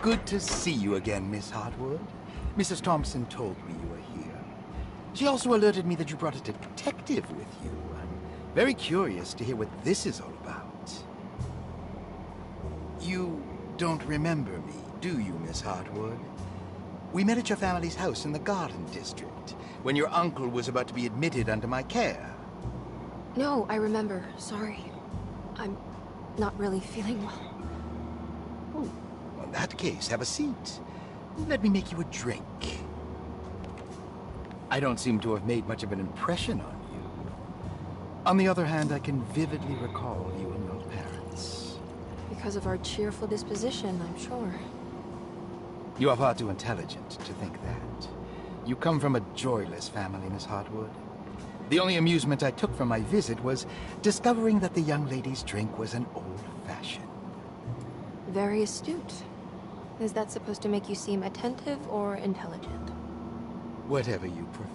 Good to see you again, Miss Hartwood. Mrs. Thompson told me you were here. She also alerted me that you brought a detective with you. I'm very curious to hear what this is all about. You don't remember me, do you, Miss Hartwood? We met at your family's house in the Garden District, when your uncle was about to be admitted under my care. No, I remember. Sorry. I'm not really feeling well. Oh, well, in that case, have a seat. Let me make you a drink. I don't seem to have made much of an impression on you. On the other hand, I can vividly recall you and your parents. Because of our cheerful disposition, I'm sure. You are far too intelligent to think that. You come from a joyless family, Miss Hartwood. The only amusement I took from my visit was discovering that the young lady's drink was an old-fashioned. Very astute. Is that supposed to make you seem attentive or intelligent? Whatever you prefer.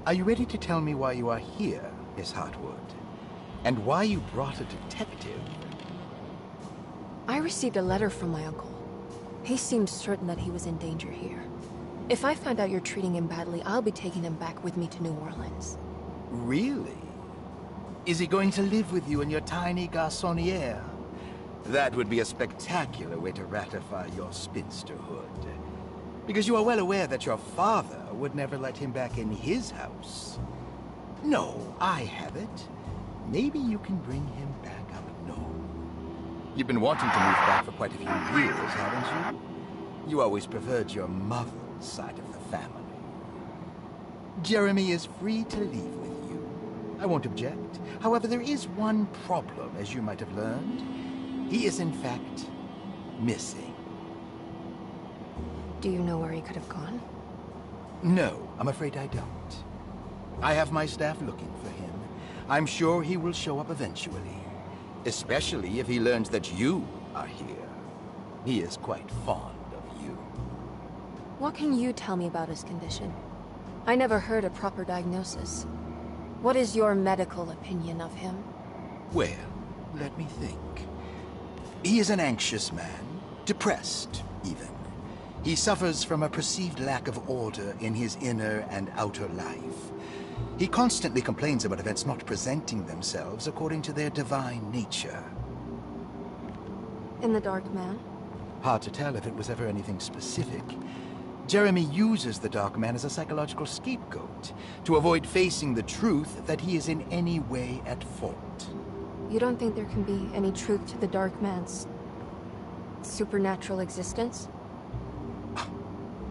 Are you ready to tell me why you are here, Miss Hartwood? And why you brought a detective? I received a letter from my uncle. He seemed certain that he was in danger here. If I find out you're treating him badly, I'll be taking him back with me to New Orleans. Really? Is he going to live with you in your tiny garçonniere? That would be a spectacular way to ratify your spinsterhood. Because you are well aware that your father would never let him back in his house. No, I have it. Maybe you can bring him back up north. You've been wanting to move back for quite a few years, haven't you? You always preferred your mother's side of the family. Jeremy is free to leave with you. I won't object. However, there is one problem, as you might have learned. He is, in fact, missing. Do you know where he could have gone? No, I'm afraid I don't. I have my staff looking for him. I'm sure he will show up eventually. Especially if he learns that you are here. He is quite fond of you. What can you tell me about his condition? I never heard a proper diagnosis. What is your medical opinion of him? Well, let me think. He is an anxious man, depressed, even. He suffers from a perceived lack of order in his inner and outer life. He constantly complains about events not presenting themselves according to their divine nature. In the Dark Man? Hard to tell if it was ever anything specific. Jeremy uses the Dark Man as a psychological scapegoat to avoid facing the truth that he is in any way at fault. You don't think there can be any truth to the Dark Man's supernatural existence?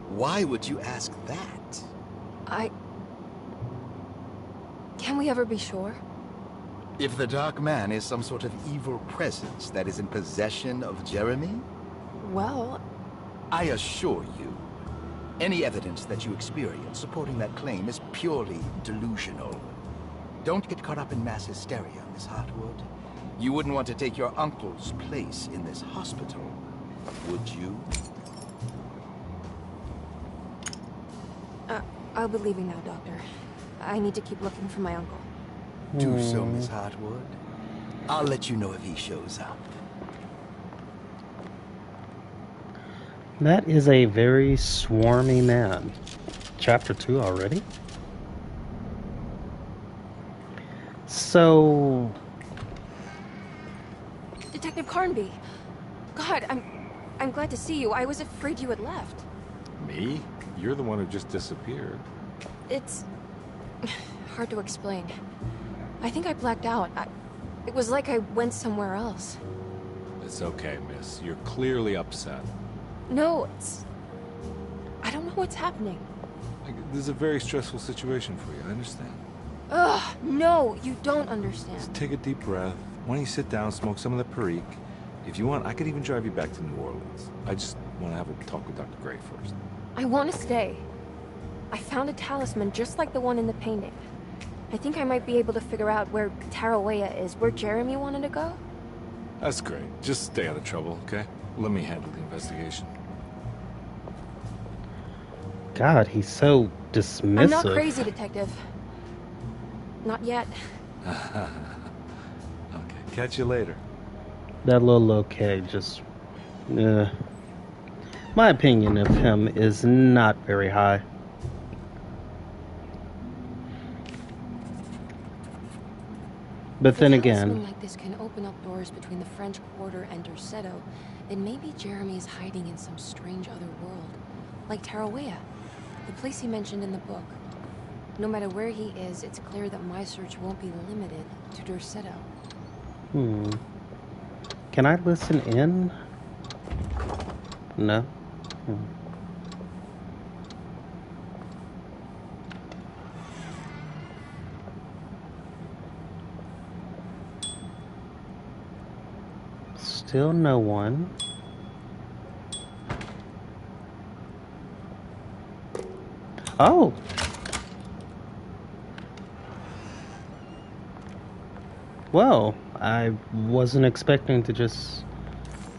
Why would you ask that? Can we ever be sure? If the Dark Man is some sort of evil presence that is in possession of Jeremy? Well... I assure you, any evidence that you experience supporting that claim is purely delusional. Don't get caught up in mass hysteria, Miss Hartwood. You wouldn't want to take your uncle's place in this hospital, would you? I'll be leaving now, Doctor. I need to keep looking for my uncle. Do so, Miss Hartwood. I'll let you know if he shows up. That is a very swarmy man. Chapter 2 already? So... Detective Carnby! God, I'm glad to see you. I was afraid you had left. Me? You're the one who just disappeared. It's... hard to explain. I think I blacked out. It was like I went somewhere else. It's okay, miss. You're clearly upset. No, it's... I don't know what's happening. This is a very stressful situation for you, I understand. Ugh, no, you don't understand. Just take a deep breath. Why don't you sit down, smoke some of the Perique? If you want, I could even drive you back to New Orleans. I just want to have a talk with Dr. Gray first. I want to stay. I found a talisman just like the one in the painting. I think I might be able to figure out where Tarawea is, where Jeremy wanted to go. That's great. Just stay out of trouble, okay? Let me handle the investigation. God, he's so dismissive. I'm not crazy, Detective. Not yet. Okay, catch you later. That little okay just My opinion of him is not very high. But then If a again, talisman like this can open up doors between the French Quarter and Derceto, then maybe Jeremy is hiding in some strange other world, like Tarawea, the place he mentioned in the book. No matter where he is, it's clear that my search won't be limited to Derceto. Can I listen in? No. Still no one. Oh! Well, I wasn't expecting to just...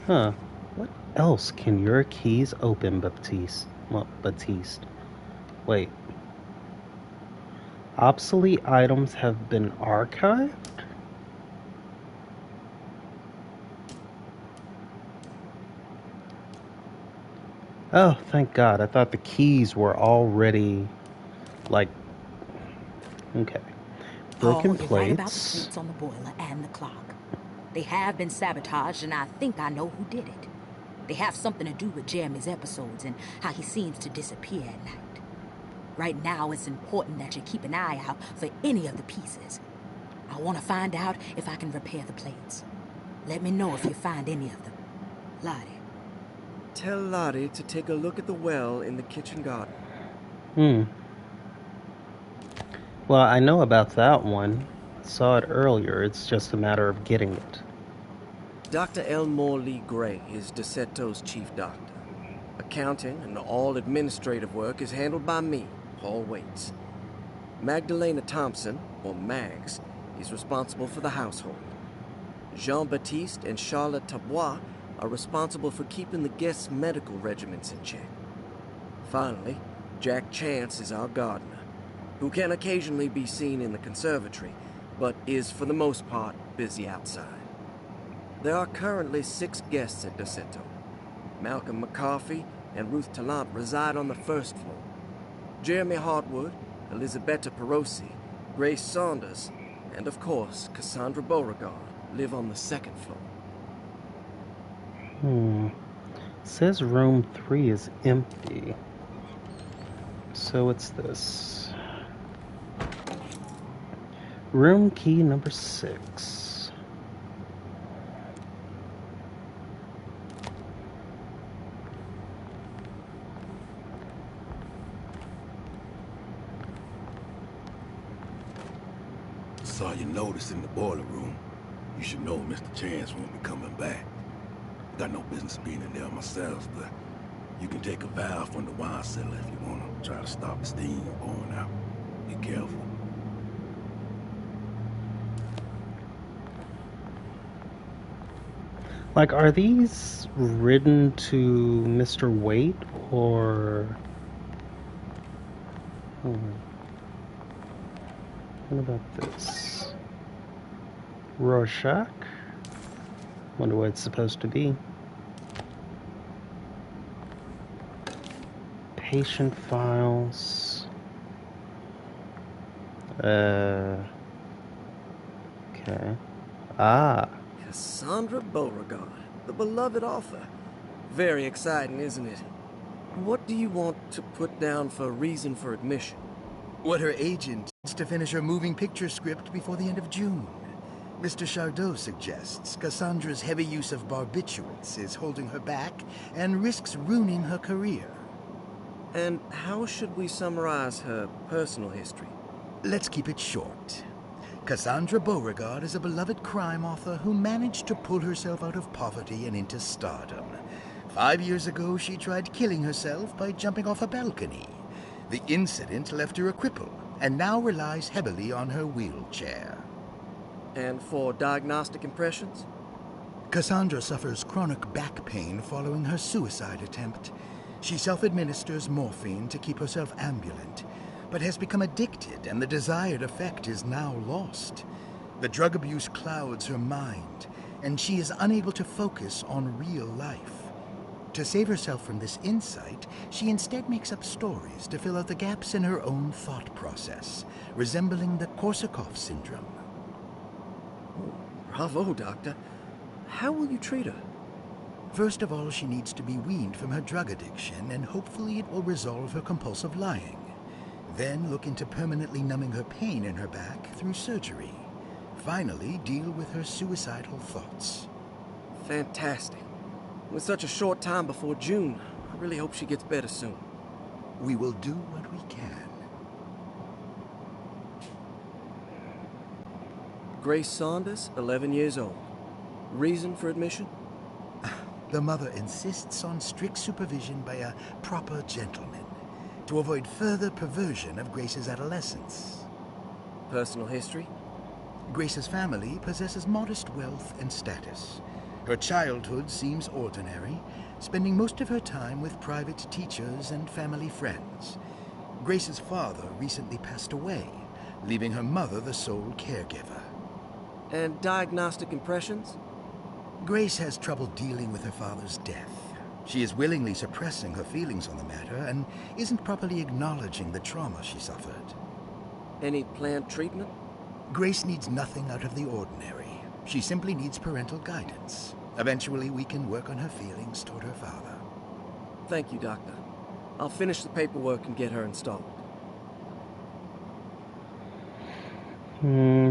Huh. What else can your keys open, Baptiste? Well, Baptiste. Wait. Obsolete items have been archived? Oh, thank God. I thought the keys were already, like... Okay. Broken Paul, you're right about the plates. plates on the boiler and the clock. They have been sabotaged, and I think I know who did it. They have something to do with Jeremy's episodes and how he seems to disappear at night. Right now, it's important that you keep an eye out for any of the pieces. I want to find out if I can repair the plates. Let me know if you find any of them. Lottie. Tell Lottie to take a look at the well in the kitchen garden. Well, I know about that one. Saw it earlier. It's just a matter of getting it. Dr. Elmore Lee Gray is Deceto's chief doctor. Accounting and all administrative work is handled by me, Paul Waits. Magdalena Thompson, or Mags, is responsible for the household. Jean-Baptiste and Charlotte Tabois are responsible for keeping the guests' medical regimens in check. Finally, Jack Chance is our gardener, who can occasionally be seen in the conservatory, but is for the most part busy outside. There are currently 6 guests at Derceto. Malcolm McCarthy and Ruth Tallant reside on the first floor. Jeremy Hartwood, Elisabetta Perosi, Grace Saunders, and of course Cassandra Beauregard live on the second floor. Says room 3 is empty. So it's this. Room key number 6. Saw you notice in the boiler room. You should know Mr. Chance won't be coming back. Got no business being in there myself, but you can take a valve from the wine cellar if you want to try to stop the steam pouring out. Be careful. Like, are these written to Mr. Waite, or... What about this? Rorschach? Wonder what it's supposed to be. Patient files. Okay. Ah. Cassandra Beauregard, the beloved author. Very exciting, isn't it? What do you want to put down for reason for admission? What her agent needs to finish her moving picture script before the end of June. Mr. Chardot suggests Cassandra's heavy use of barbiturates is holding her back and risks ruining her career. And how should we summarize her personal history? Let's keep it short. Cassandra Beauregard is a beloved crime author who managed to pull herself out of poverty and into stardom. 5 years ago, she tried killing herself by jumping off a balcony. The incident left her a cripple, and now relies heavily on her wheelchair. And for diagnostic impressions? Cassandra suffers chronic back pain following her suicide attempt. She self-administers morphine to keep herself ambulant, but has become addicted, and the desired effect is now lost. The drug abuse clouds her mind, and she is unable to focus on real life. To save herself from this insight, she instead makes up stories to fill out the gaps in her own thought process, resembling the Korsakoff syndrome. Bravo, Doctor. How will you treat her? First of all, she needs to be weaned from her drug addiction, and hopefully it will resolve her compulsive lying. Then look into permanently numbing her pain in her back through surgery. Finally, deal with her suicidal thoughts. Fantastic. With such a short time before June, I really hope she gets better soon. We will do what we can. Grace Saunders, 11 years old. Reason for admission? The mother insists on strict supervision by a proper gentleman to avoid further perversion of Grace's adolescence. Personal history? Grace's family possesses modest wealth and status. Her childhood seems ordinary, spending most of her time with private teachers and family friends. Grace's father recently passed away, leaving her mother the sole caregiver. And diagnostic impressions? Grace has trouble dealing with her father's death. She is willingly suppressing her feelings on the matter and isn't properly acknowledging the trauma she suffered. Any planned treatment? Grace needs nothing out of the ordinary. She simply needs parental guidance. Eventually, we can work on her feelings toward her father. Thank you, Doctor. I'll finish the paperwork and get her installed.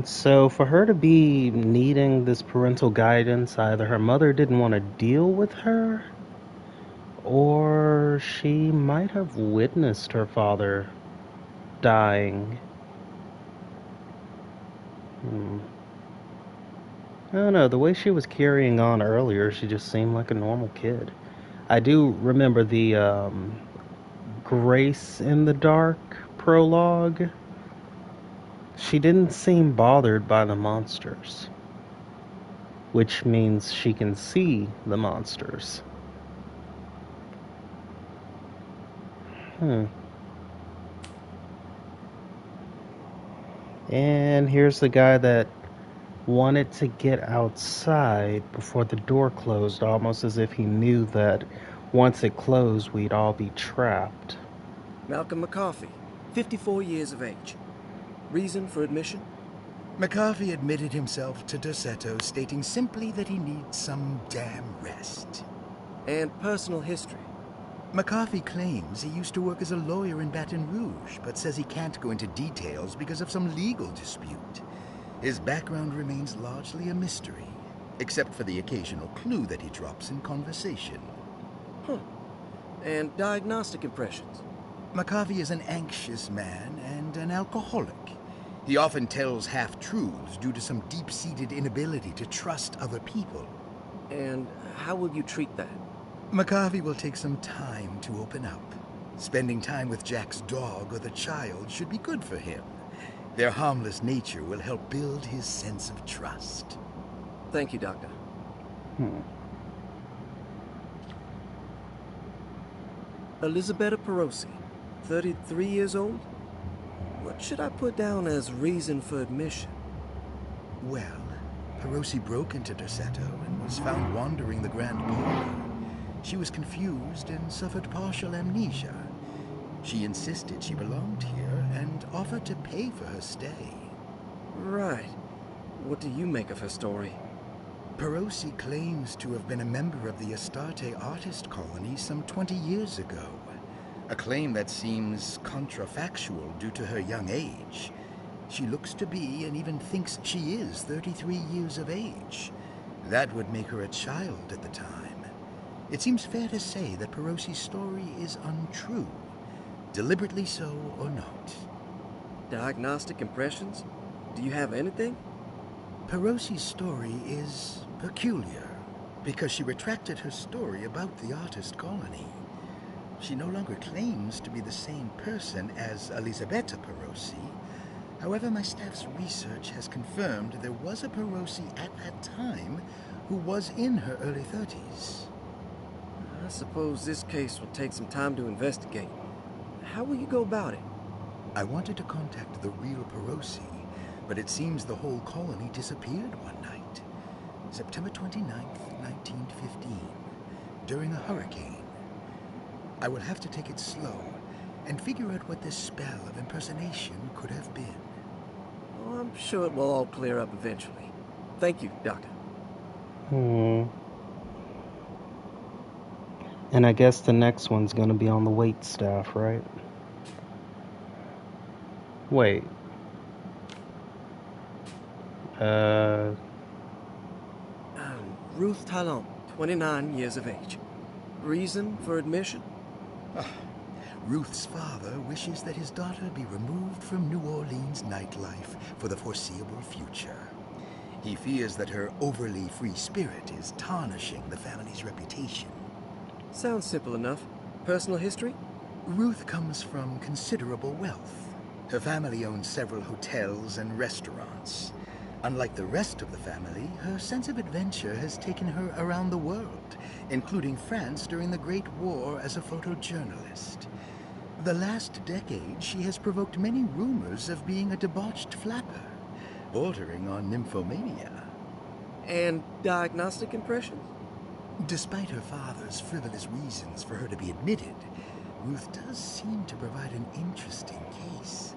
So for her to be needing this parental guidance, either her mother didn't want to deal with her, or she might have witnessed her father dying. I don't know, the way she was carrying on earlier, she just seemed like a normal kid. I do remember the Grace in the Dark prologue. She didn't seem bothered by the monsters, which means she can see the monsters. And here's the guy that wanted to get outside before the door closed, almost as if he knew that once it closed, we'd all be trapped. Malcolm McCarthy, 54 years of age. Reason for admission? McCarthy admitted himself to Derceto, stating simply that he needs some damn rest. And personal history? McCarthy claims he used to work as a lawyer in Baton Rouge, but says he can't go into details because of some legal dispute. His background remains largely a mystery, except for the occasional clue that he drops in conversation. And diagnostic impressions? McCarthy is an anxious man and an alcoholic. He often tells half-truths due to some deep-seated inability to trust other people. And how will you treat that? McCarthy will take some time to open up. Spending time with Jack's dog or the child should be good for him. Their harmless nature will help build his sense of trust. Thank you, Doctor. Elisabetta Perosi, 33 years old? What should I put down as reason for admission? Well, Perosi broke into Derceto and was found wandering the Grand Parlor. She was confused and suffered partial amnesia. She insisted she belonged here and offered to pay for her stay. Right. What do you make of her story? Perosi claims to have been a member of the Astarte artist colony some 20 years ago. A claim that seems contrafactual due to her young age. She looks to be and even thinks she is 33 years of age. That would make her a child at the time. It seems fair to say that Perosi's story is untrue, deliberately so or not. Diagnostic impressions? Do you have anything? Perosi's story is peculiar because she retracted her story about the artist colony. She no longer claims to be the same person as Elisabetta Perosi. However, my staff's research has confirmed there was a Perosi at that time who was in her early 30s. I suppose this case will take some time to investigate. How will you go about it? I wanted to contact the real Perosi, but it seems the whole colony disappeared one night. September 29th, 1915. during a hurricane. I will have to take it slow and figure out what this spell of impersonation could have been. Oh, I'm sure it will all clear up eventually. Thank you, Doctor. And I guess the next one's gonna be on the wait staff, right? Wait. Ruth Talon, 29 years of age. Reason for admission? Ruth's father wishes that his daughter be removed from New Orleans nightlife for the foreseeable future. He fears that her overly free spirit is tarnishing the family's reputation. Sounds simple enough. Personal history? Ruth comes from considerable wealth. Her family owns several hotels and restaurants. Unlike the rest of the family, her sense of adventure has taken her around the world, including France during the Great War as a photojournalist. The last decade, she has provoked many rumors of being a debauched flapper, bordering on nymphomania. And diagnostic impressions? Despite her father's frivolous reasons for her to be admitted, Ruth does seem to provide an interesting case.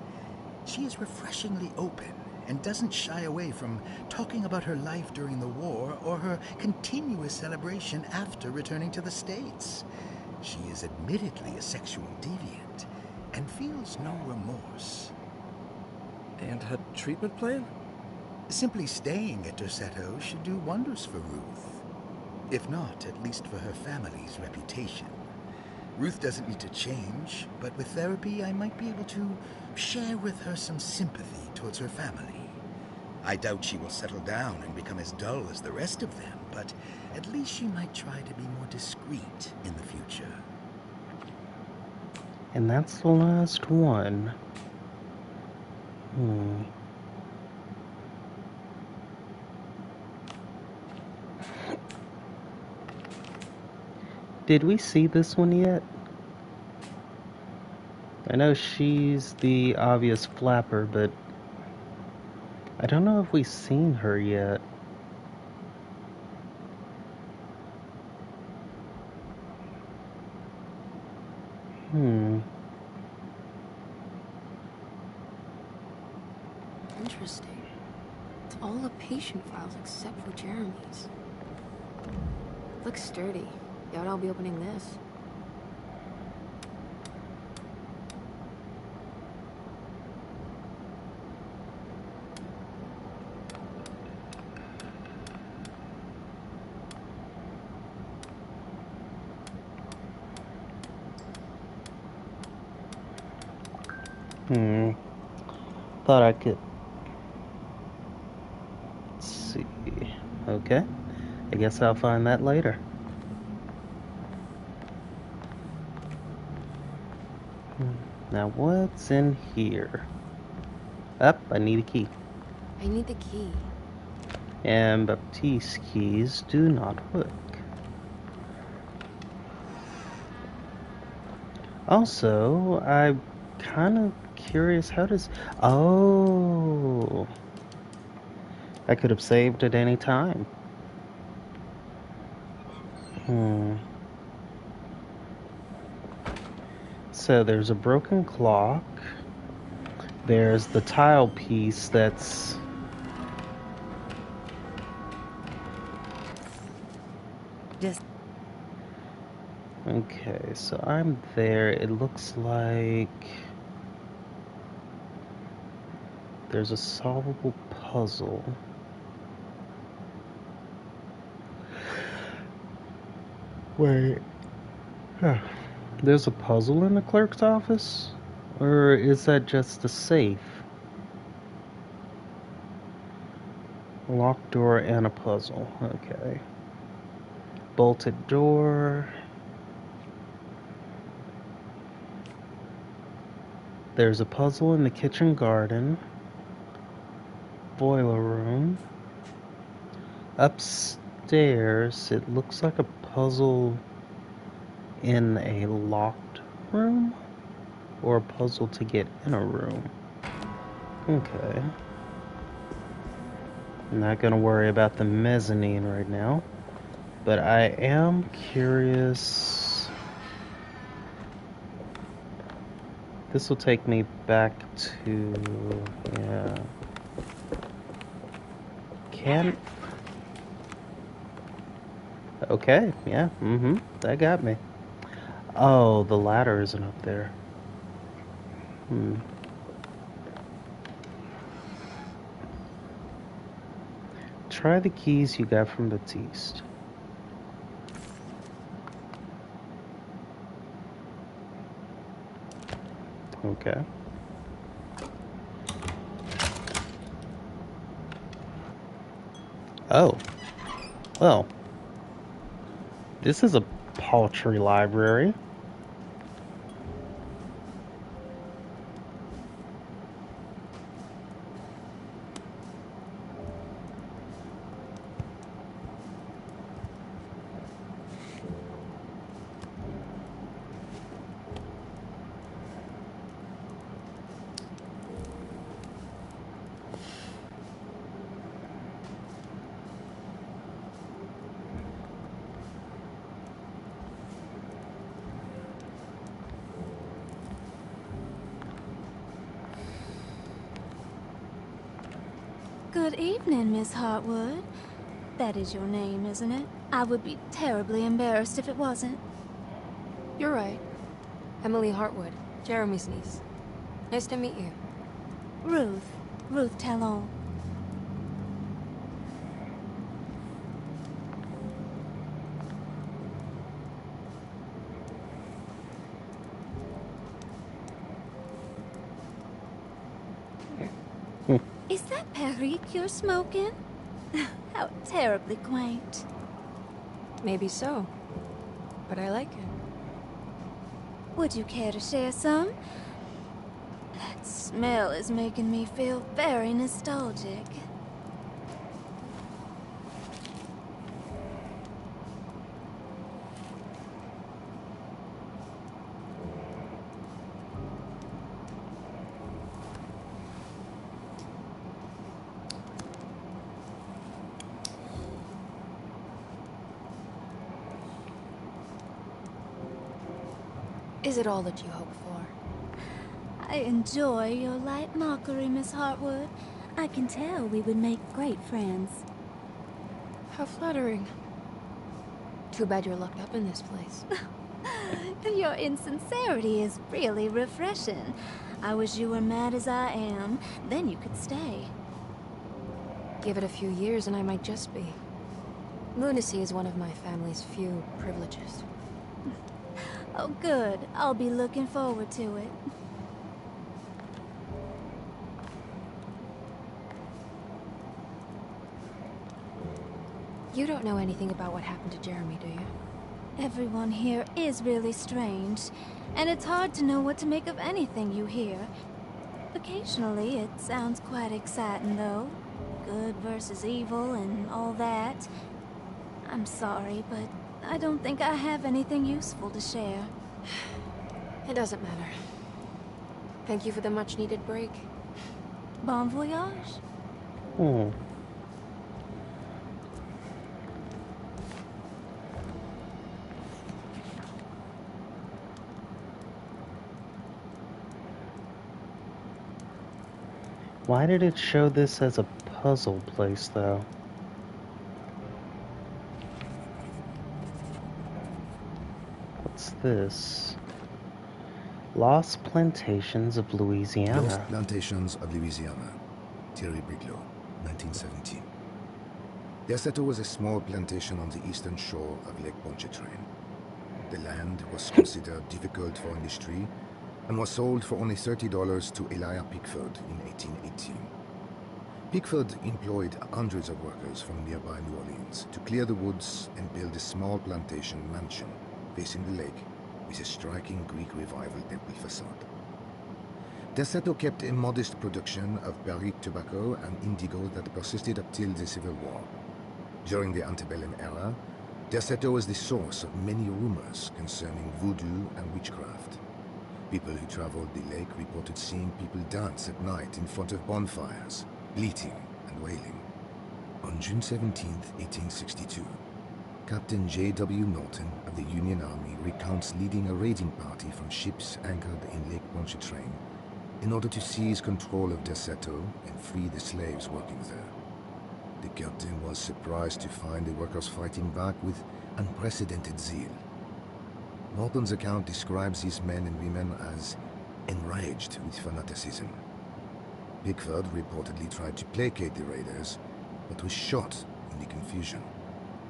She is refreshingly open and doesn't shy away from talking about her life during the war or her continuous celebration after returning to the States. She is admittedly a sexual deviant and feels no remorse. And her treatment plan? Simply staying at Derceto should do wonders for Ruth. If not, at least for her family's reputation. Ruth doesn't need to change, but with therapy I might be able to share with her some sympathy towards her family. I doubt she will settle down and become as dull as the rest of them, but at least she might try to be more discreet in the future. And that's the last one. Did we see this one yet? I know she's the obvious flapper, but I don't know if we've seen her yet. Interesting. It's all the patient files except for Jeremy's. Looks sturdy. Doubt I'll be opening this. Thought I could. Let's see. Okay. I guess I'll find that later. Now what's in here? Up, I need a key. I need the key. And Baptiste keys do not work. Also, I'm kind of curious, how does... Oh! I could have saved at any time. So there's a broken clock. There's the tile piece that's... Just... Okay, so I'm there. It looks like there's a solvable puzzle. Wait. Huh. There's a puzzle in the clerk's office? Or is that just a safe? A locked door and a puzzle. Okay. Bolted door. There's a puzzle in the kitchen garden. Boiler room. Upstairs, it looks like a puzzle in a locked room? Or a puzzle to get in a room. Okay. I'm not gonna worry about the mezzanine right now. But I am curious. This will take me back to, yeah. Okay, yeah, that got me. Oh, the ladder isn't up there. Try the keys you got from Baptiste. Okay. Oh. Well. This is a paltry library. Good evening, Miss Hartwood. That is your name, isn't it? I would be terribly embarrassed if it wasn't. You're right. Emily Hartwood, Jeremy's niece. Nice to meet you. Ruth Talon. Is that Perique you're smoking? How terribly quaint. Maybe so. But I like it. Would you care to share some? That smell is making me feel very nostalgic. Is it all that you hope for? I enjoy your light mockery, Miss Hartwood. I can tell we would make great friends. How flattering. Too bad you're locked up in this place. Your insincerity is really refreshing. I wish you were mad as I am, then you could stay. Give it a few years and I might just be. Lunacy is one of my family's few privileges. Oh, good. I'll be looking forward to it. You don't know anything about what happened to Jeremy, do you? Everyone here is really strange, and it's hard to know what to make of anything you hear. Occasionally, it sounds quite exciting, though. Good versus evil and all that. I'm sorry, but I don't think I have anything useful to share. It doesn't matter. Thank you for the much-needed break. Bon voyage. Why did it show this as a puzzle place, though? What's this? Lost Plantations of Louisiana. Lost Plantations of Louisiana. Thierry Briglow, 1917. Derceto was a small plantation on the eastern shore of Lake Pontchartrain. The land was considered difficult for industry and was sold for only $30 to Elijah Pickford in 1818. Pickford employed hundreds of workers from nearby New Orleans to clear the woods and build a small plantation mansion facing the lake with a striking Greek Revival temple facade. Derceto kept a modest production of Perique tobacco and indigo that persisted up till the Civil War. During the antebellum era, Derceto was the source of many rumors concerning voodoo and witchcraft. People who traveled the lake reported seeing people dance at night in front of bonfires, bleating and wailing. On June 17, 1862, Captain J.W. Norton of the Union Army recounts leading a raiding party from ships anchored in Lake Pontchartrain in order to seize control of Derceto and free the slaves working there. The captain was surprised to find the workers fighting back with unprecedented zeal. Norton's account describes these men and women as enraged with fanaticism. Pickford reportedly tried to placate the raiders, but was shot in the confusion.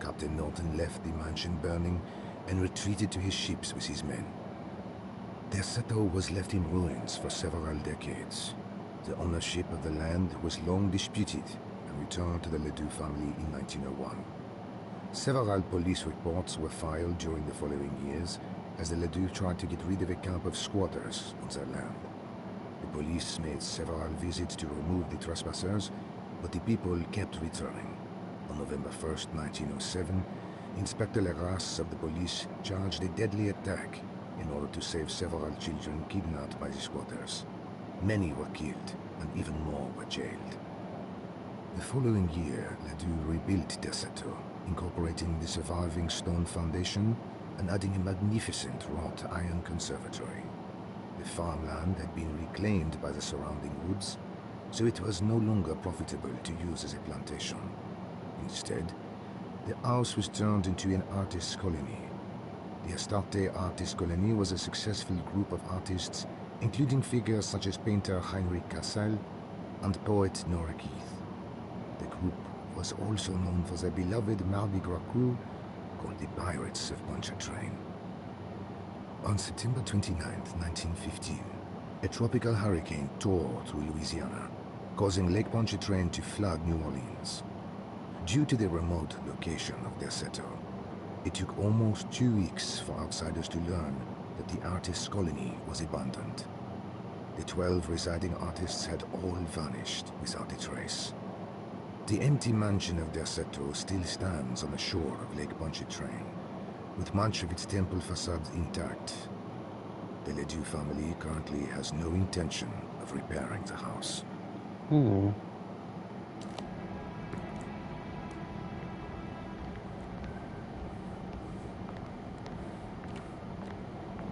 Captain Norton left the mansion burning and retreated to his ships with his men. Derceto was left in ruins for several decades. The ownership of the land was long disputed and returned to the Ledoux family in 1901. Several police reports were filed during the following years as the Ledoux tried to get rid of a camp of squatters on their land. The police made several visits to remove the trespassers, but the people kept returning. On November 1st, 1907, Inspector Leras of the police charged a deadly attack in order to save several children kidnapped by the squatters. Many were killed, and even more were jailed. The following year, Ledoux rebuilt Derceto, incorporating the surviving stone foundation and adding a magnificent wrought iron conservatory. The farmland had been reclaimed by the surrounding woods, so it was no longer profitable to use as a plantation. Instead, the house was turned into an artist's colony. The Astarte Artist Colony was a successful group of artists, including figures such as painter Heinrich Cassel and poet Nora Keith. The group was also known for their beloved Mardi Gras crew called the Pirates of Pontchartrain. On September 29, 1915, a tropical hurricane tore through Louisiana, causing Lake Pontchartrain to flood New Orleans. Due to the remote location of Derceto, it took almost 2 weeks for outsiders to learn that the artists' colony was abandoned. The 12 residing artists had all vanished without a trace. The empty mansion of Derceto still stands on the shore of Lake Pontchartrain, with much of its temple facade intact. The Ledoux family currently has no intention of repairing the house.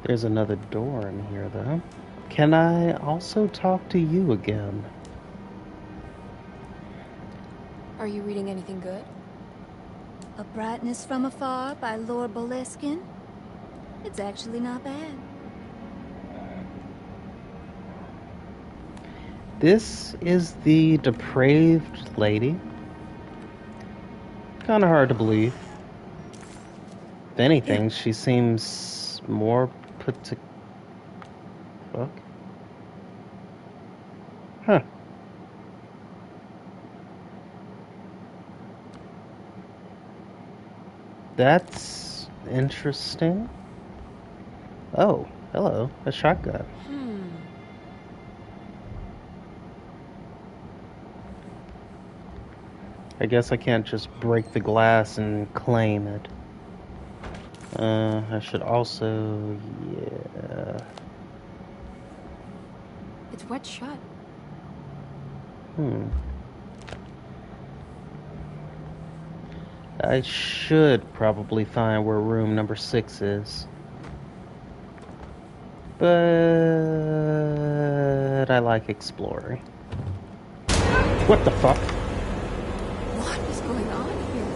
There's another door in here, though. Can I also talk to you again? Are you reading anything good? A Brightness from Afar by Lord Boleskine. It's actually not bad. This is the depraved lady. Kind of hard to believe. If anything, she seems more put to... Fuck. Huh. That's interesting. Oh, hello, a shotgun. I guess I can't just break the glass and claim it. I should also, yeah. It's wet shut. I should probably find where room number 6 is. But I like exploring. What the fuck? What is going on here?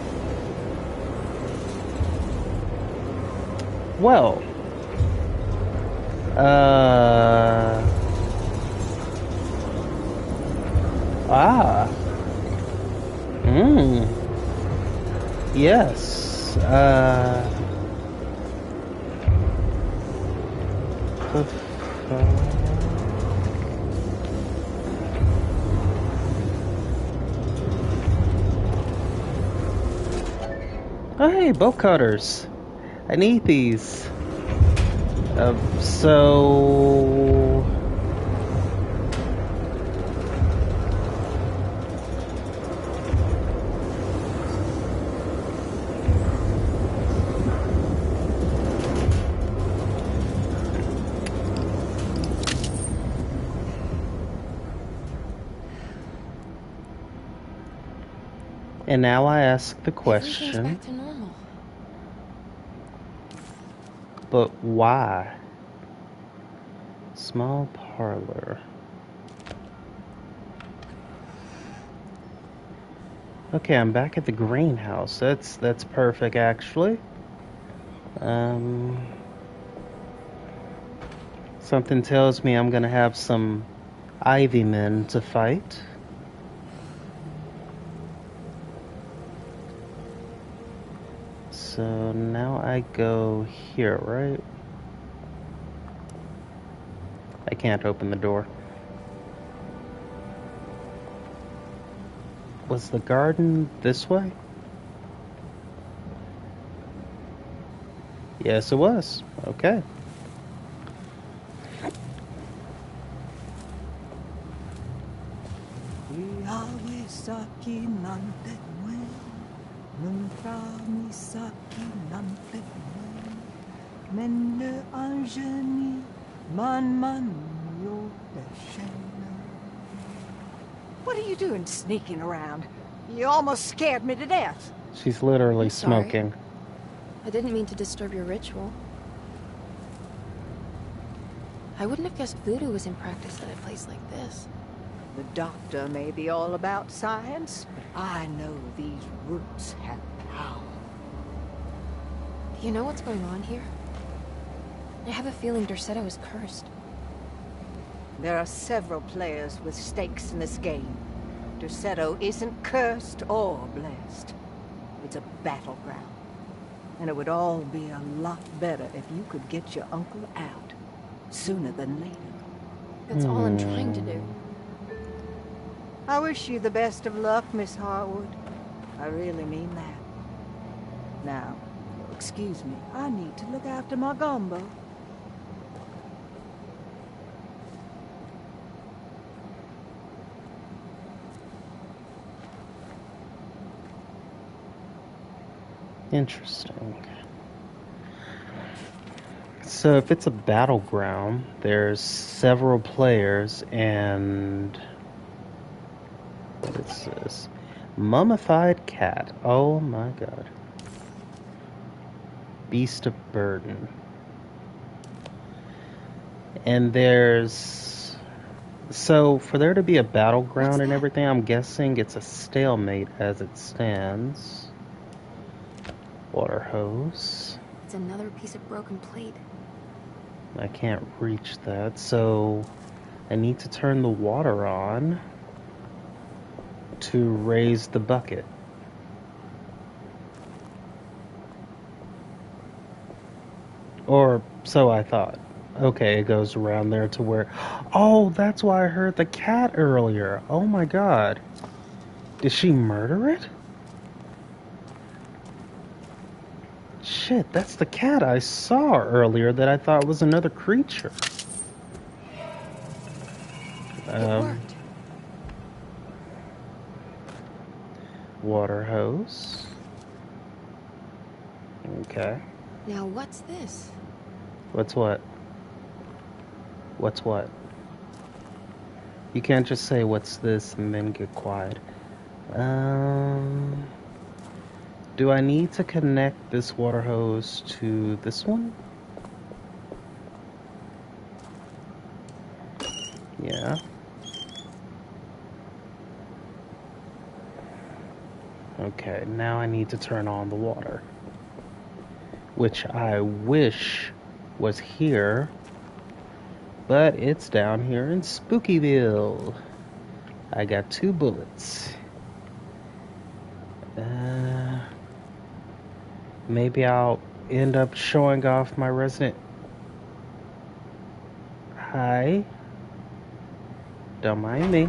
Well, yes, oh, hey, bolt cutters. I need these. So... And now I ask the question. Everything's back to normal. But why? Small parlor. Okay, I'm back at the greenhouse. That's perfect, actually. Something tells me I'm gonna have some Ivy men to fight. So now I go here, right? I can't open the door. Was the garden this way? Yes, it was. Okay. What are you doing sneaking around? You almost scared me to death. She's literally I'm sorry. smoking. I didn't mean to disturb your ritual. I wouldn't have guessed voodoo was in practice at a place like this. The doctor may be all about science, but I know these roots have power. Do you know what's going on here? I have a feeling Derceto is cursed. There are several players with stakes in this game. Derceto isn't cursed or blessed. It's a battleground. And it would all be a lot better if you could get your uncle out sooner than later. That's all I'm trying to do. I wish you the best of luck, Miss Harwood. I really mean that. Now, excuse me, I need to look after my gumbo. Interesting. So if it's a battleground, there's several players and... What is this? Mummified cat. Oh my god. Beast of burden. And there's... So for there to be a battleground and everything, I'm guessing it's a stalemate as it stands. Water hose. It's another piece of broken plate. I can't reach that, so I need to turn the water on to raise the bucket. Or so I thought. Okay, it goes around there to where... Oh, that's why I heard the cat earlier. Oh my god. Did she murder it? Shit, that's the cat I saw earlier that I thought was another creature. It worked. Water hose. Okay. Now what's this? What's what? What's what? You can't just say what's this and then get quiet. Do I need to connect this water hose to this one? Yeah. Okay, now I need to turn on the water. Which I wish was here, but it's down here in Spookyville. I got 2 bullets. Maybe I'll end up showing off my resident. Hi. Don't mind me.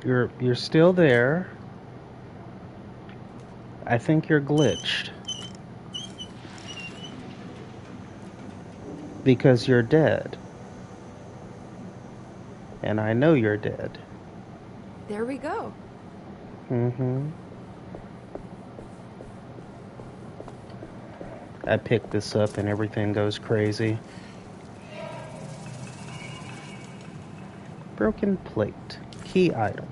You're still there. I think you're glitched. Because you're dead. And I know you're dead. There we go. Mm-hmm. I pick this up and everything goes crazy. Broken plate. Key item.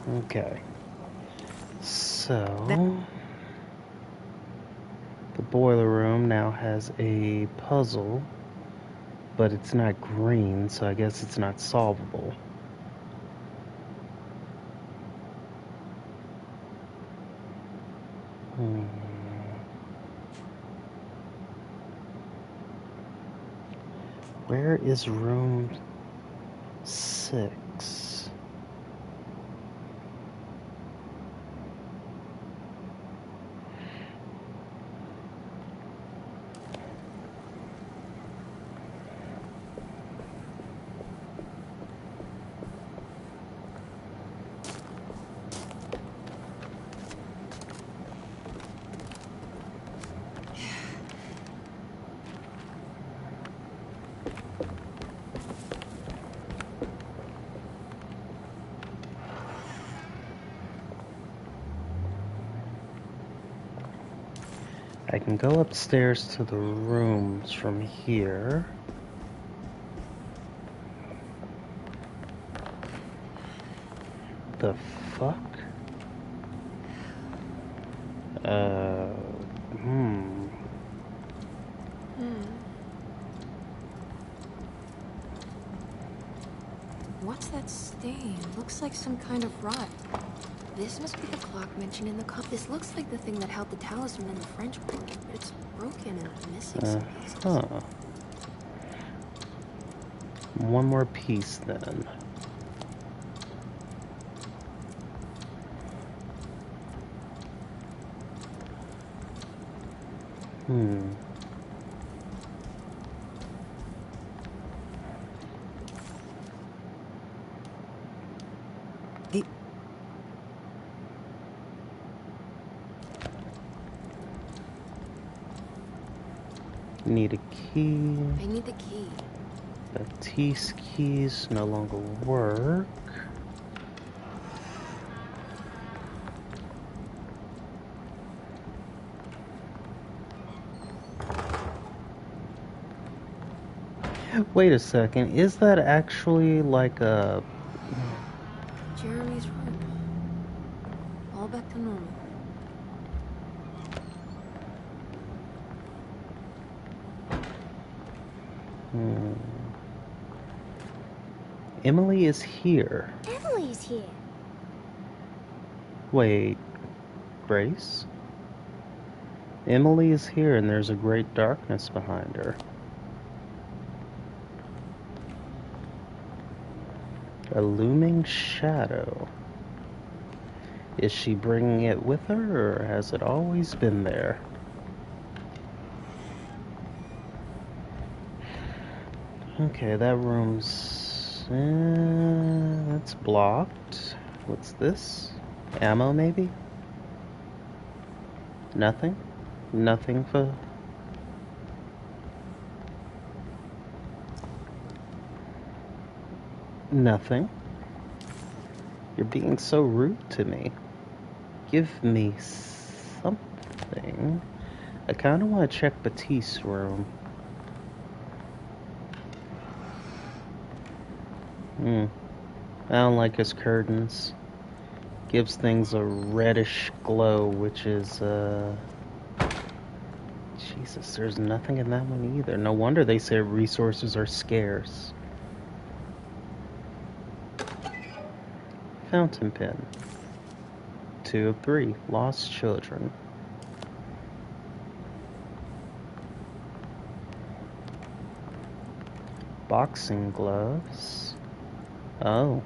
Okay. So, the boiler room now has a puzzle, but it's not green, so I guess it's not solvable. Where is room 6? I can go upstairs to the rooms from here. The fuck? What's that stain? Looks like some kind of rot. This must be the clock mentioned in the cup. This looks like the thing that held the talisman in the French Quarter, but it's broken and missing some pieces. One more piece then. Need a key. I need the key. Baptiste keys no longer work. Wait a second, is that actually like a... Jeremy's room. All back to normal. Emily is here. Emily's here. Wait, Grace? Emily is here and there's a great darkness behind her. A looming shadow. Is she bringing it with her, or has it always been there? Okay, that room's... that's blocked. What's this? Ammo, maybe? Nothing? Nothing for... Nothing. You're being so rude to me. Give me something. I kind of want to check Baptiste's room. I don't like his curtains. Gives things a reddish glow, which is, Jesus, there's nothing in that one either. No wonder they say resources are scarce. Fountain pen. 2 of 3. Lost children. Boxing gloves. Oh.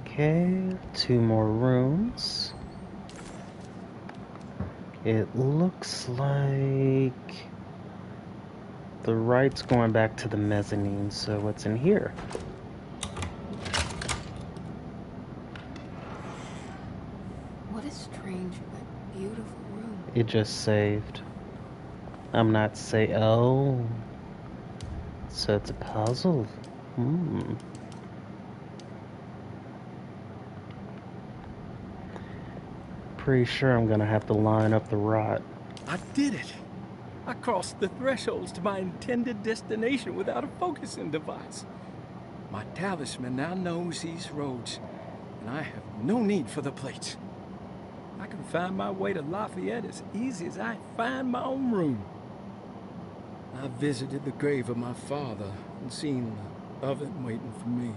Okay, 2 more rooms. It looks like the right's going back to the mezzanine, so what's in here? What a strange but beautiful room. It just saved. I'm not oh. So it's a puzzle. Pretty sure I'm gonna have to line up the rot. I did it. I crossed the thresholds to my intended destination without a focusing device. My talisman now knows these roads, and I have no need for the plates. I can find my way to Lafayette as easy as I find my own room. I visited the grave of my father and seen the oven waiting for me.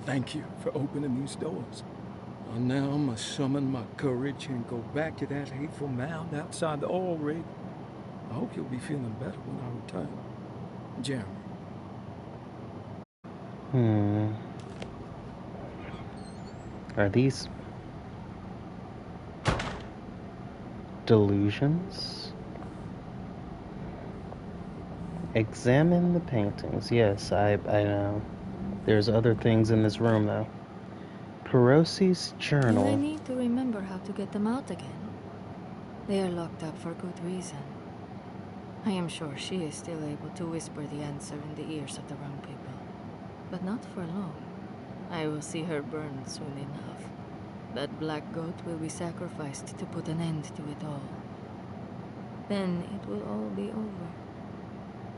Thank you for opening these doors. I now must summon my courage and go back to that hateful mound outside the oil rig. I hope you'll be feeling better when I return. Jeremy. Are these delusions? Examine the paintings. Yes, I know. There's other things in this room, though. Perosi's journal. I need to remember how to get them out again. They are locked up for good reason. I am sure she is still able to whisper the answer in the ears of the wrong people. But not for long. I will see her burned soon enough. That black goat will be sacrificed to put an end to it all. Then it will all be over.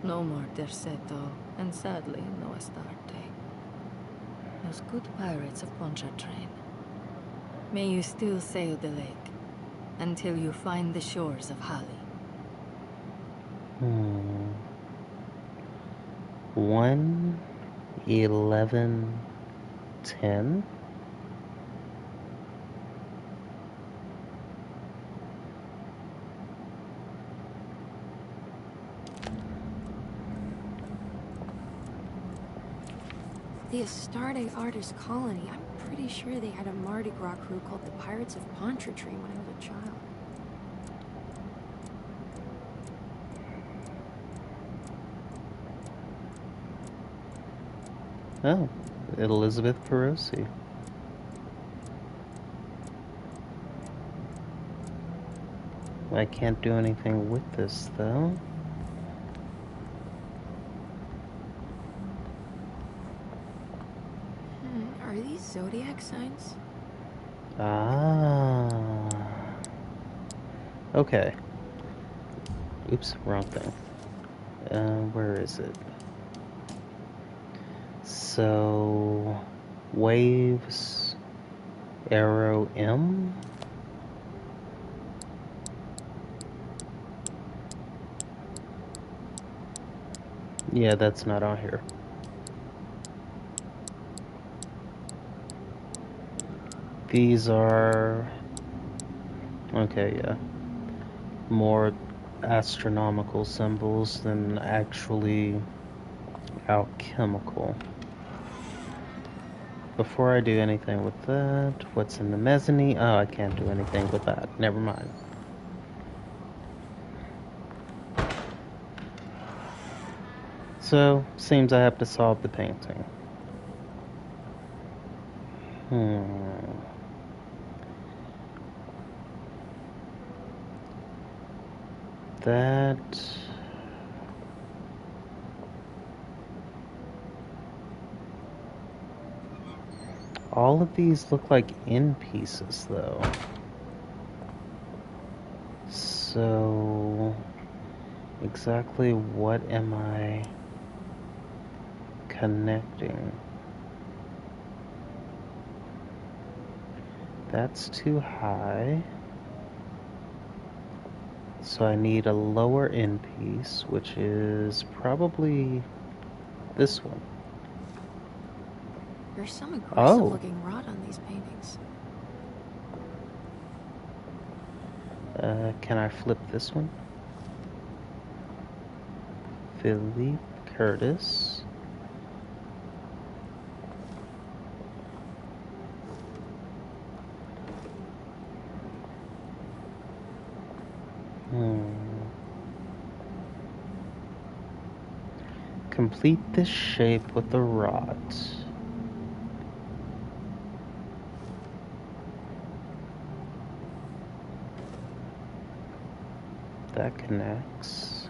No more Derceto, and sadly, no Astarte. Those good pirates of Pontchartrain. May you still sail the lake until you find the shores of Hali. 1, 11, 10. The Astarte Artist Colony. I'm pretty sure they had a Mardi Gras crew called the Pirates of Pontchartrain when I was a child. Oh, Elizabeth Perosi. I can't do anything with this, though. Are these zodiac signs? Ah. Okay. Oops, wrong thing. Where is it? So, waves, arrow M. Yeah, that's not on here. These are... okay, yeah. More astronomical symbols than actually alchemical. Before I do anything with that, what's in the mezzanine? Oh, I can't do anything with that. Never mind. So, seems I have to solve the painting. That... all of these look like end pieces, though. So... exactly what am I connecting? That's too high. So I need a lower end piece, which is probably this one. There's some aggressive looking rot on these paintings. Can I flip this one? Philippe Curtis. Complete this shape with the rot. That connects.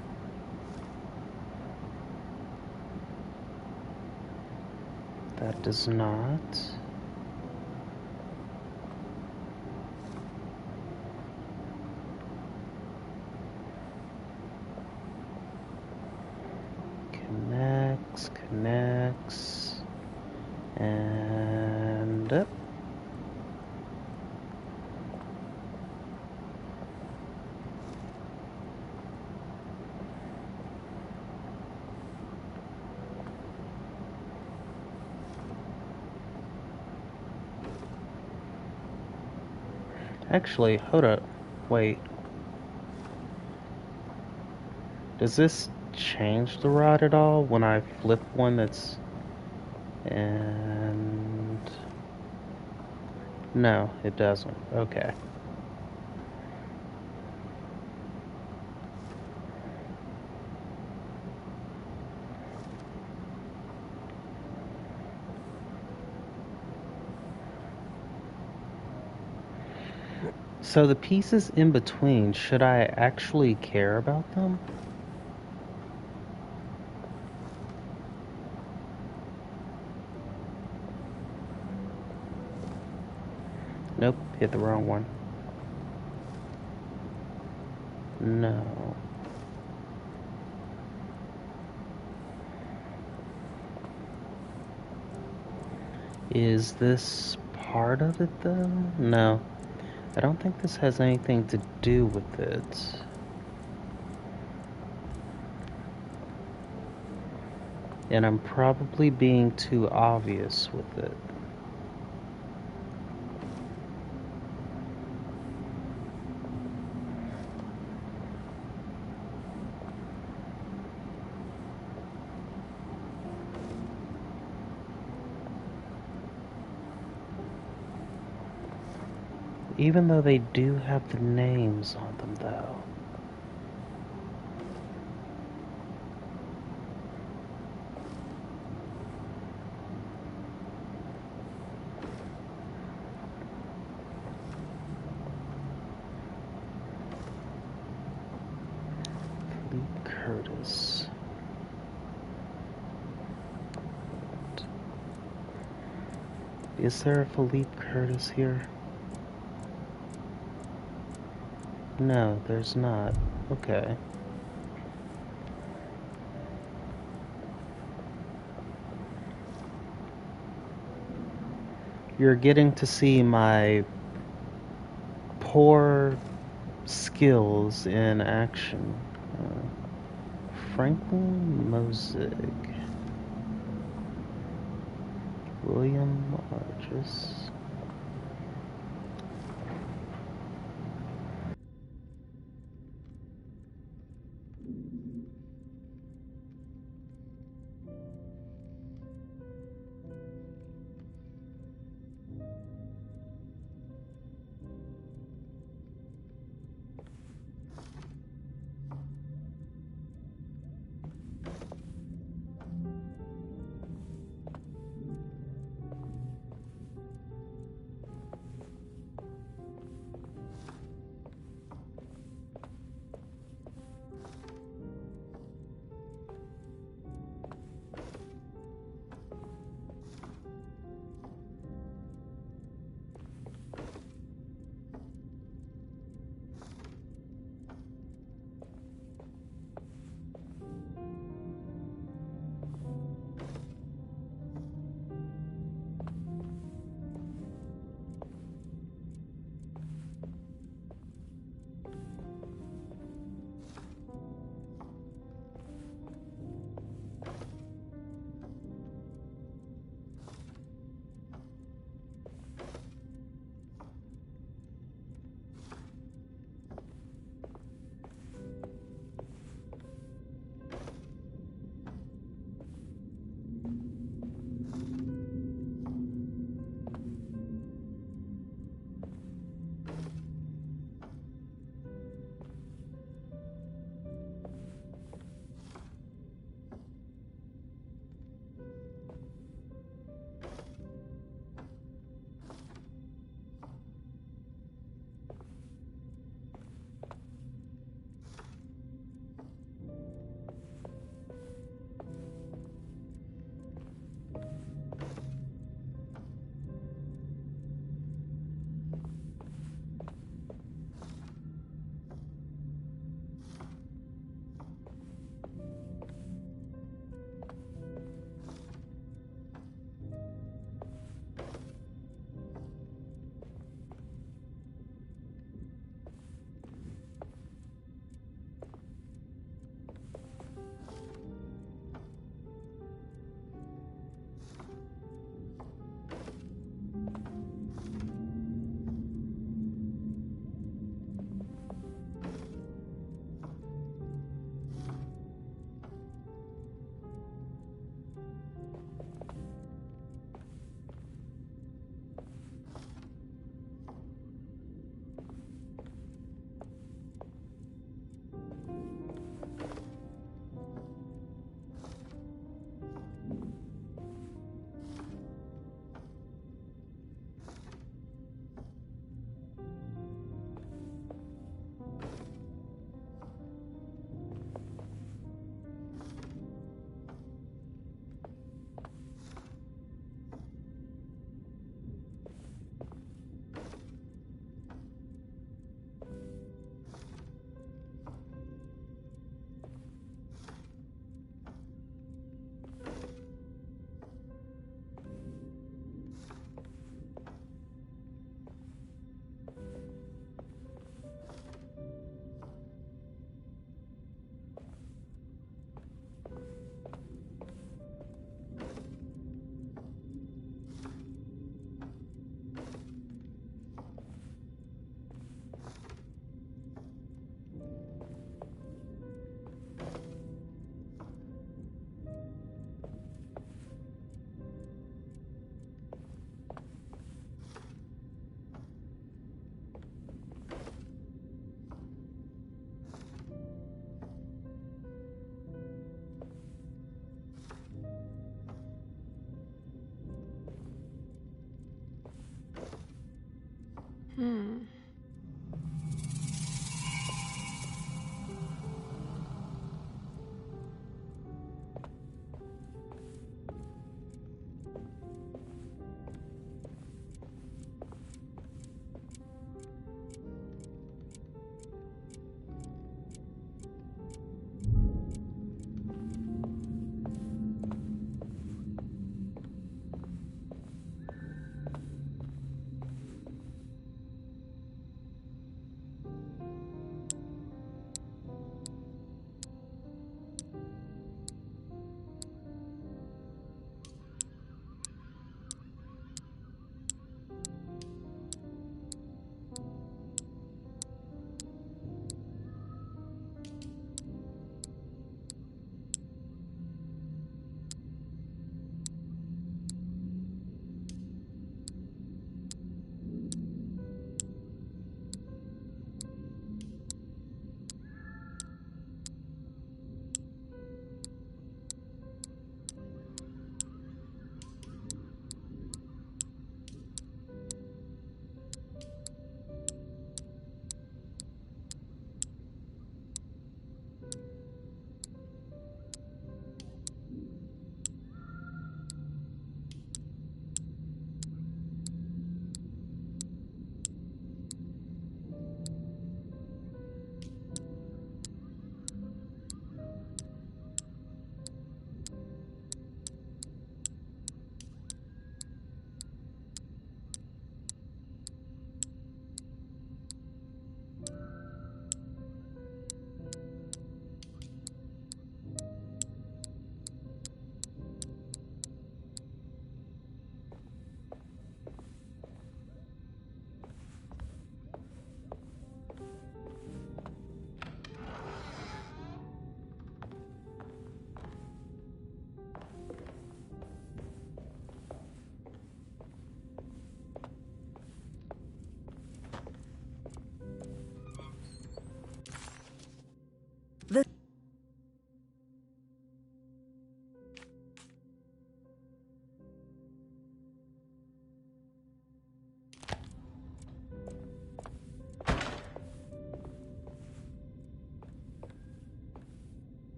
That does not. connects. And up. Actually, hold up. Wait. Does this change the rod at all when I flip one that's... And... No, it doesn't. Okay. So the pieces in between, should I actually care about them? Nope, hit the wrong one. No. Is this part of it though? No. I don't think this has anything to do with it. And I'm probably being too obvious with it. Even though they do have the names on them, though. Philippe Curtis. Is there a Philippe Curtis here? No, there's not. Okay. You're getting to see my poor skills in action. Franklin Mosig. William Argus.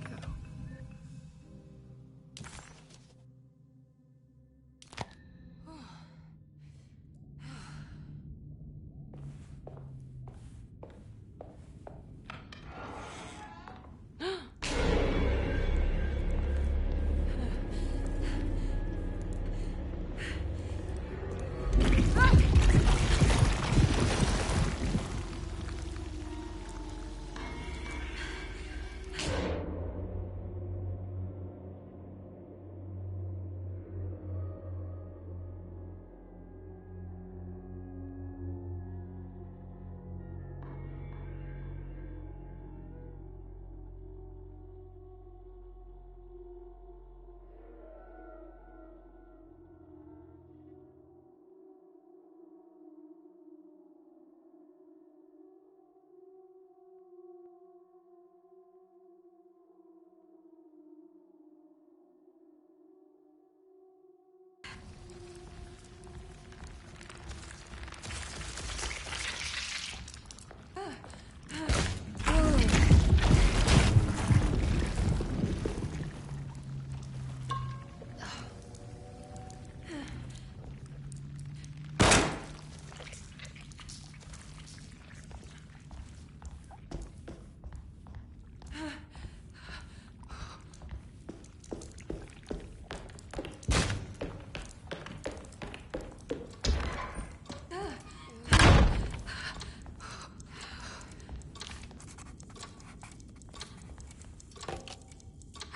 go.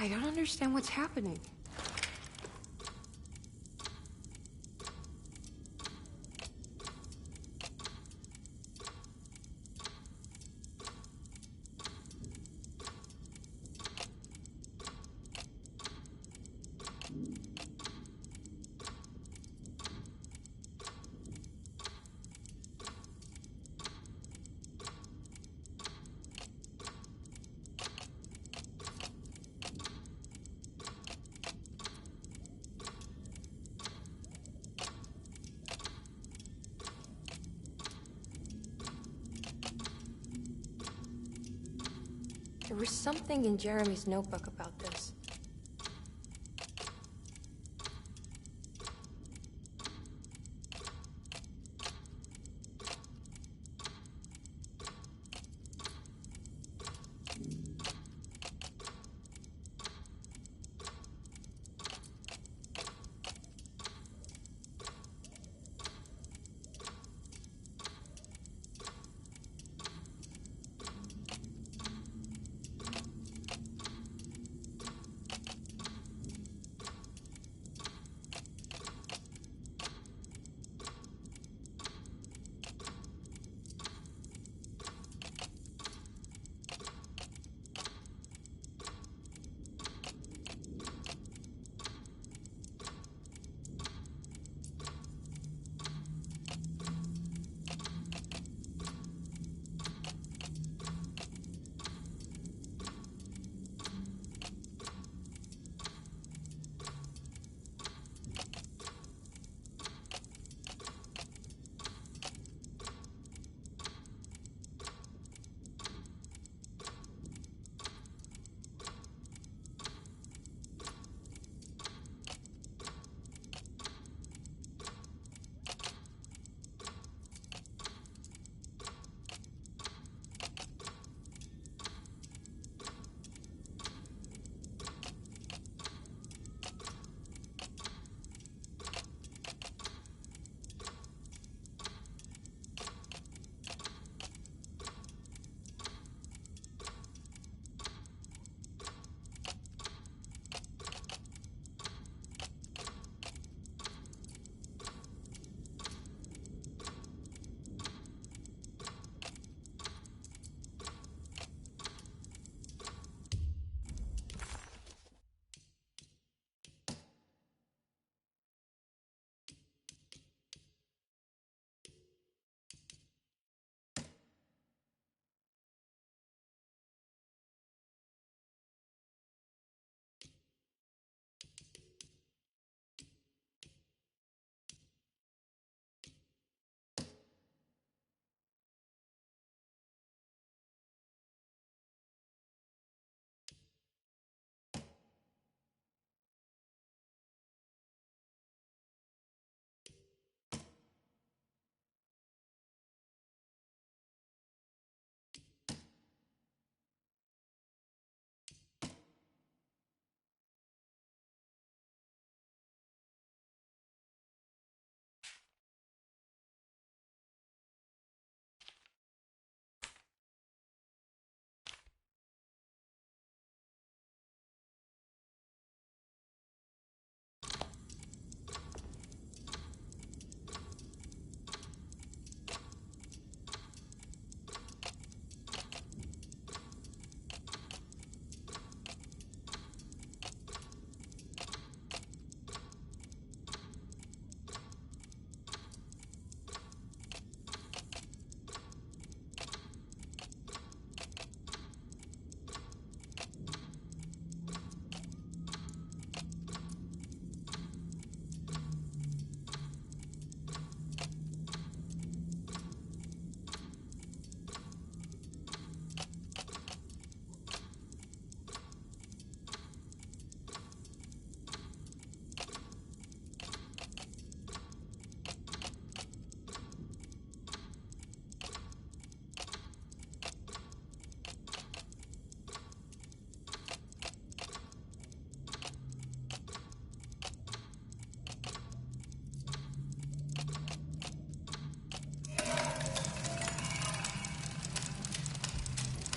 I don't understand what's happening. There was something in Jeremy's notebook about this.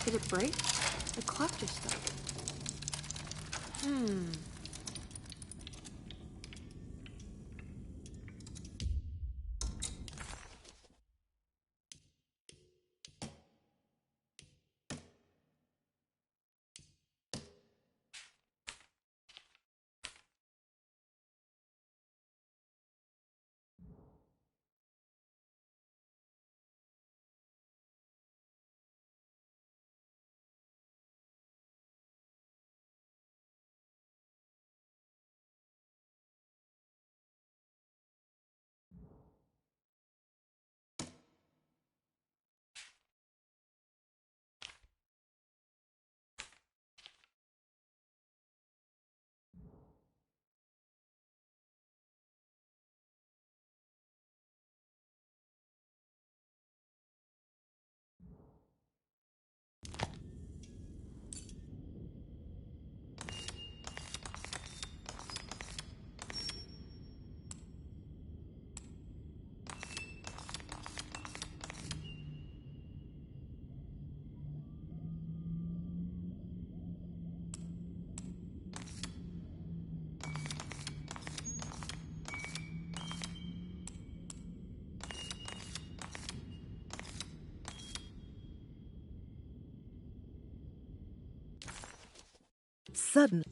Did it break? The clock just stopped. Suddenly.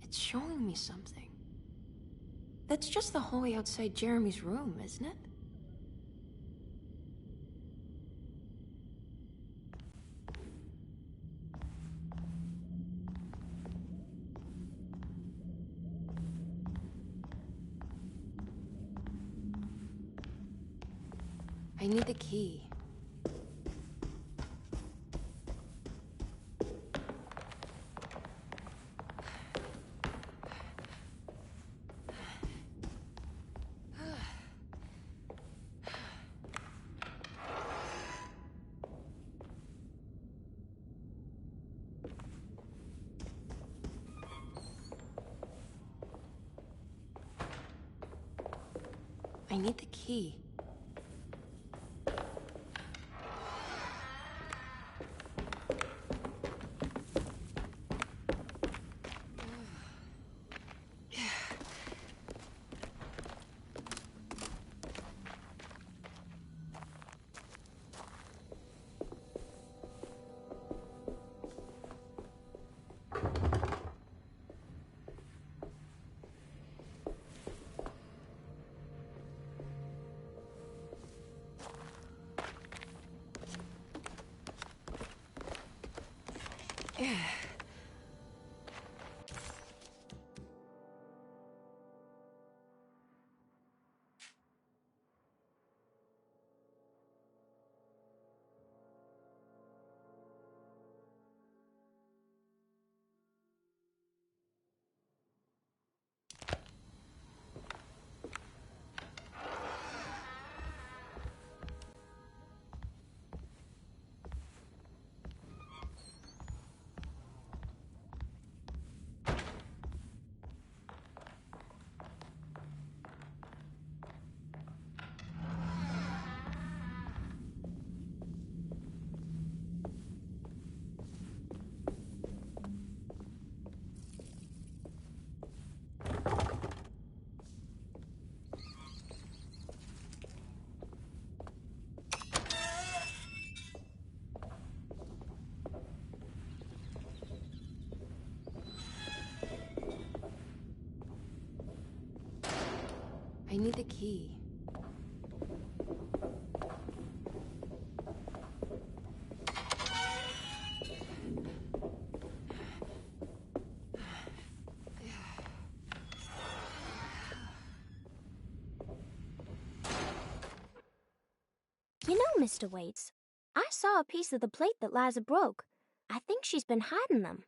It's showing me something. That's just the hallway outside Jeremy's room, isn't it? I need the key. I need the key. I need the key. You know, Mr. Waits, I saw a piece of the plate that Liza broke. I think she's been hiding them.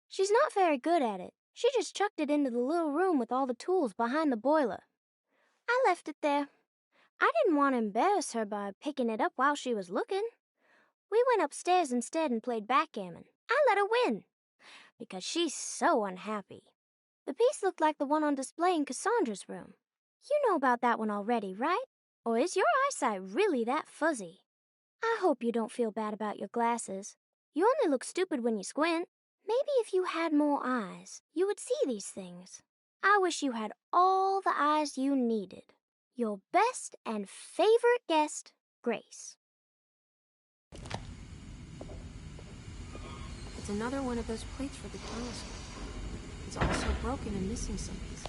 She's not very good at it. She just chucked it into the little room with all the tools behind the boiler. I left it there. I didn't want to embarrass her by picking it up while she was looking. We went upstairs instead and played backgammon. I let her win, because she's so unhappy. The piece looked like the one on display in Cassandra's room. You know about that one already, right? Or is your eyesight really that fuzzy? I hope you don't feel bad about your glasses. You only look stupid when you squint. Maybe if you had more eyes, you would see these things. I wish you had all the eyes you needed. Your best and favorite guest, Grace. It's another one of those plates for the telescope. It's also broken and missing some pieces.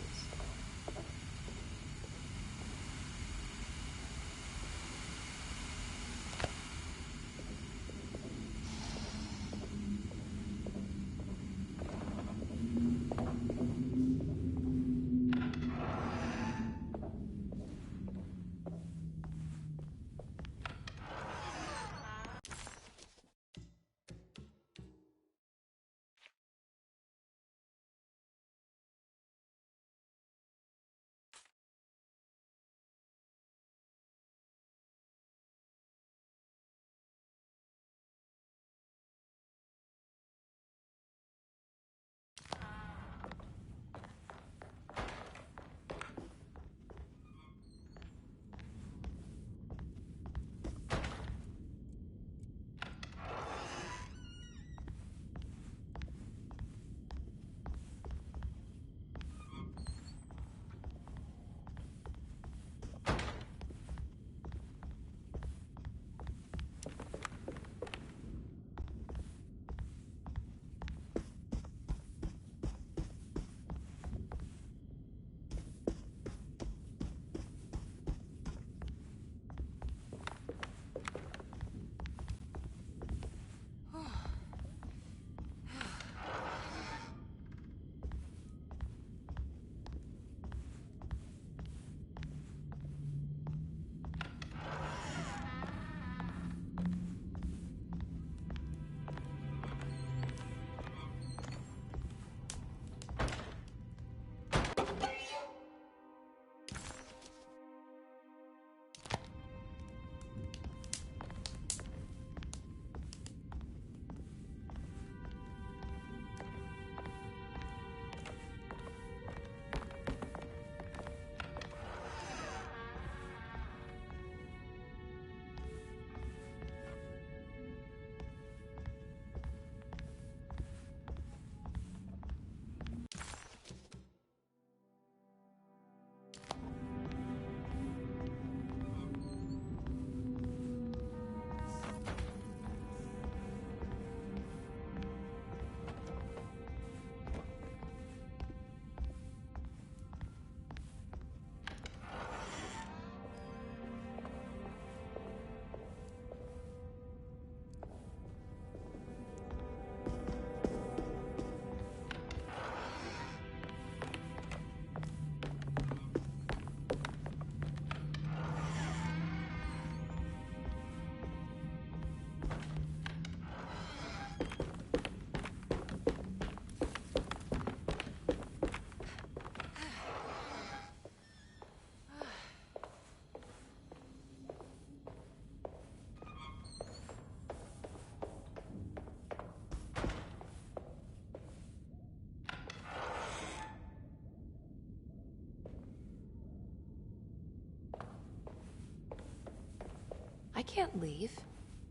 I can't leave.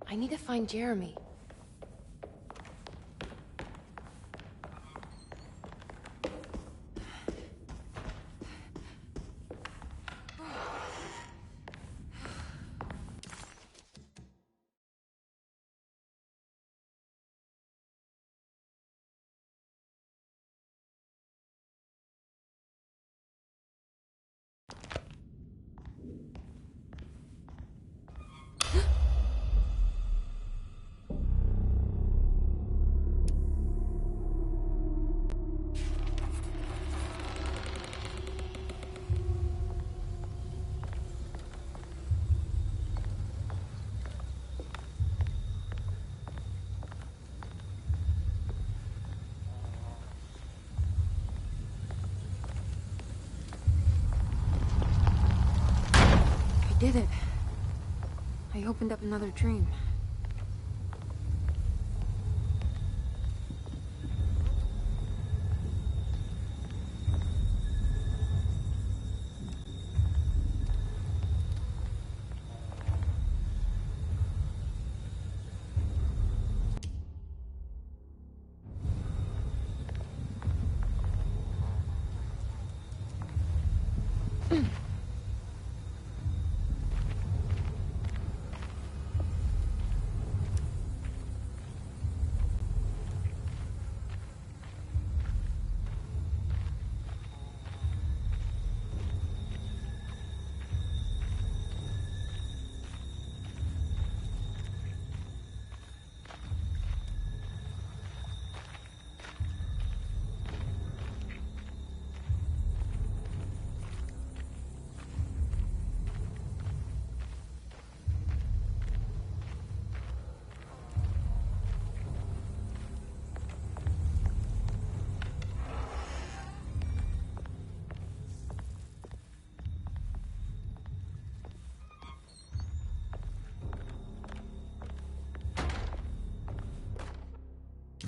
I need to find Jeremy. did it. I opened up another dream.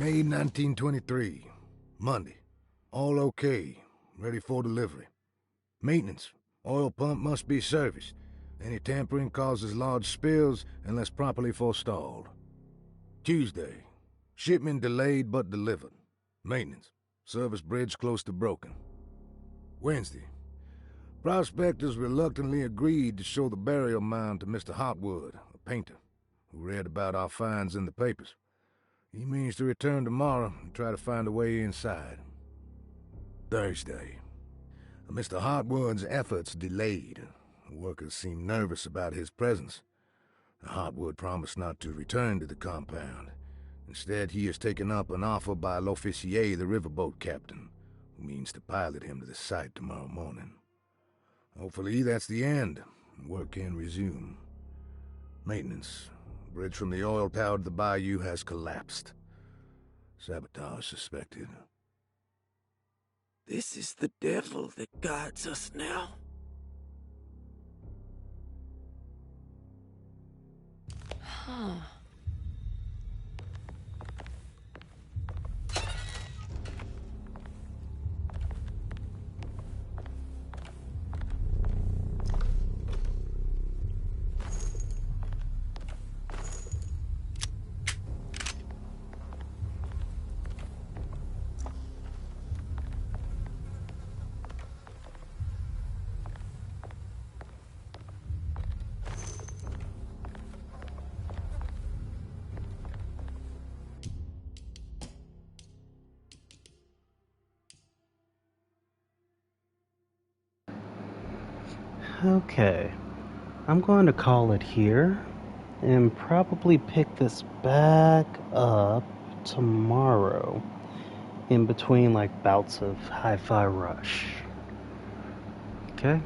May 1923, Monday. All okay, ready for delivery. Maintenance. Oil pump must be serviced. Any tampering causes large spills unless properly forestalled. Tuesday. Shipment delayed but delivered. Maintenance. Service bridge close to broken. Wednesday. Prospectors reluctantly agreed to show the burial mound to Mr. Hotwood, a painter, who read about our finds in the papers. He means to return tomorrow and try to find a way inside. Thursday. Mr. Hotwood's efforts delayed. The workers seemed nervous about his presence. Hotwood promised not to return to the compound. Instead, he has taken up an offer by L'Officier, the riverboat captain, who means to pilot him to the site tomorrow morning. Hopefully that's the end. Work can resume. Maintenance. Bridge from the oil tower to the bayou has collapsed. Sabotage suspected. This is the devil that guides us now. Huh. Okay, I'm going to call it here and probably pick this back up tomorrow in between like bouts of Hi-Fi Rush. Okay?